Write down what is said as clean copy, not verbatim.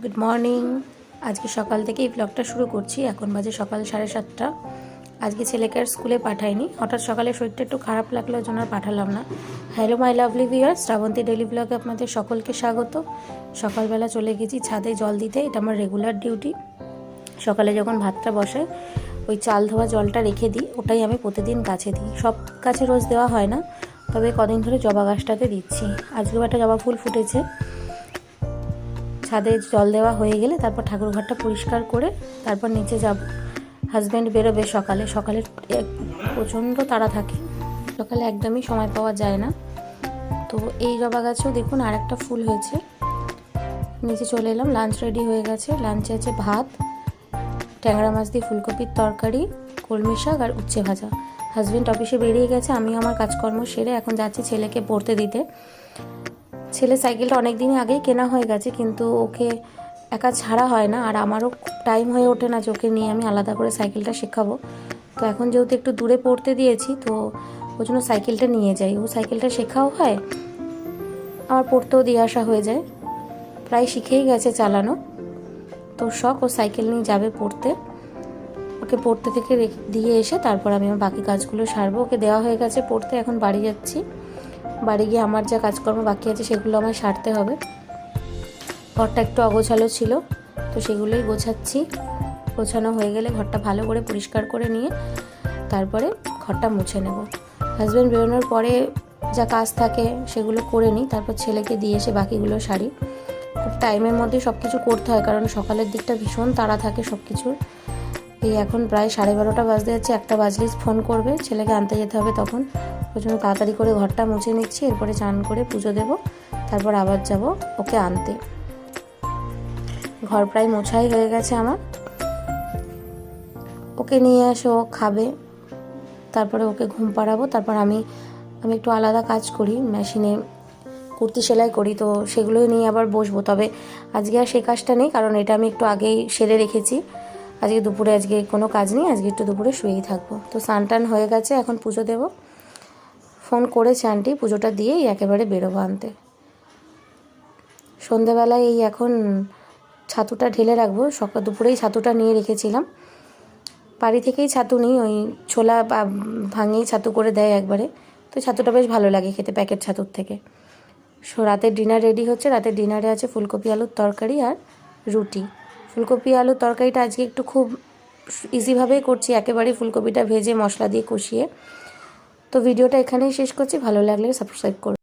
Good morning. আজকে সকাল থেকে এই ব্লগটা শুরু করছি। এখন বাজে সকাল 7:30। আজকে ছেলেকে আর স্কুলে পাঠাইনি, হঠাৎ সকালে শরীরটা একটু খারাপ লাগলো, ওই জন্য আর পাঠালাম না। Hello my lovely viewers, Shrabanti daily ব্লগে আপনাদের সকলকে স্বাগত। সকালবেলা চলে গেছি ছাদে জল দিতে, এটা আমার রেগুলার ডিউটি। সকালে যখন ভাতটা বসাই ওই চাল ধোয়া জলটা রেখে দিই, ওটাই আমি প্রতিদিন গাছে দিই। সব গাছে রোজ দেওয়া হয় না, তবে কদিন ধরে জবা গাছটাতে দিচ্ছি। আজকেও একটা জবা ফুল ফুটেছে। ছাদে জল দেওয়া হয়ে গেলে তারপর ঠাকুরঘরটা পরিষ্কার করে তারপর নিচে যাব। হাজব্যান্ড বেরোবে সকালে, সকালে প্রচণ্ড তাড়া থাকে, সকালে একদমই সময় পাওয়া যায় না। তো এই জবা গাছেও দেখুন আর একটা ফুল হয়েছে। নিচে চলে এলাম, লাঞ্চ রেডি হয়ে গেছে। লাঞ্চে আছে ভাত, ট্যাংরা মাছ দিয়ে ফুলকপির তরকারি, কলমি শাক আর উচ্ছে ভাজা। হাজব্যান্ড অফিসে বেরিয়ে গেছে, আমি আমার কাজকর্ম সেরে এখন যাচ্ছি ছেলেকে পড়তে দিতে। ছেলে সাইকেলটা অনেক দিনই আগেই কেনা হয়ে গেছে, কিন্তু ওকে একা ছাড়া হয় না, আর আমারও টাইম হয়ে ওঠে না যে ওকে নিয়ে আমি আলাদা করে সাইকেলটা শেখাবো। তো এখন যেহেতু একটু দূরে পড়তে দিয়েছি, তো ওই জন্য সাইকেলটা নিয়ে যাই। ও সাইকেলটা শেখাও হয়, আমার পড়তেও দিয়ে আসা হয়ে যায়। প্রায় শিখেই গেছে চালানো, তো শখ ও সাইকেল নিয়ে যাবে পড়তে। ওকে পড়তে থেকে দিয়ে এসে তারপর আমি আমার বাকি কাজগুলো সারবো। ওকে দেওয়া হয়ে গেছে পড়তে, এখন বাড়ি যাচ্ছি। বাড়ি গিয়ে আমার যা কাজকর্ম বাকি আছে সেগুলো আমায় সারতে হবে। ঘরটা একটু অগোছালো ছিল, তো সেগুলোই গোছাচ্ছি। গোছানো হয়ে গেলে ঘরটা ভালো করে পরিষ্কার করে নিয়ে তারপরে ঘরটা মুছে নেব। হাজব্যান্ড বেরোনোর পরে যা কাজ থাকে সেগুলো করে নিই, তারপর ছেলেকে দিয়ে এসে বাকিগুলো সারি। খুব টাইমের মধ্যে সব কিছু করতে হয়, কারণ সকালের দিকটা ভীষণ তাড়া থাকে সব কিছুর। এই এখন প্রায় 12:30 বাজতে যাচ্ছে, 1টা বাজলেই ফোন করবে, ছেলেকে আনতে যেতে হবে তখন। ওই জন্য তাড়াতাড়ি করে ঘরটা মুছে নিচ্ছি, এরপরে চান করে পুজো দেব, তারপর আবার যাব ওকে আনতে। ঘর প্রায় মোছাই হয়ে গেছে আমার। ওকে নিয়ে এসে ও খাবে, তারপরে ওকে ঘুম পাড়াবো। তারপর আমি একটু আলাদা কাজ করি, মেশিনে কুর্তি সেলাই করি, তো সেগুলোই নিয়ে আবার বসবো। তবে আজকে আর সে কাজটা নেই, কারণ এটা আমি একটু আগেই সেরে রেখেছি। আজকে দুপুরে কোনো কাজ নেই, আজকে একটু দুপুরে শুয়েই থাকবো। তো স্নান টান হয়ে গেছে, এখন পুজো দেব। ফোন করেছে আন্টি, পুজোটা দিয়েই একেবারে বেরোবো আনতে। সন্ধেবেলায় এই এখন ছাতুটা ঢেলে রাখবো, দুপুরেই ছাতুটা নিয়ে রেখেছিলাম। বাড়ি থেকেই ছাতু নিই, ওই ছোলা বা ভাঙিয়ে ছাতু করে দেয় একবারে, তো ছাতুটা বেশ ভালো লাগে খেতে প্যাকেট ছাতুর থেকে। রাতের ডিনার রেডি হচ্ছে। রাতের ডিনারে আছে ফুলকপি আলুর তরকারি আর রুটি। ফুলকপি আলুর তরকারিটা আজকে একটু খুব ইজিভাবেই করছি, একেবারেই ফুলকপিটা ভেজে মশলা দিয়ে কষিয়ে। তো ভিডিওটা এখানেই শেষ করছি, ভালো লাগলে সাবস্ক্রাইব করুন।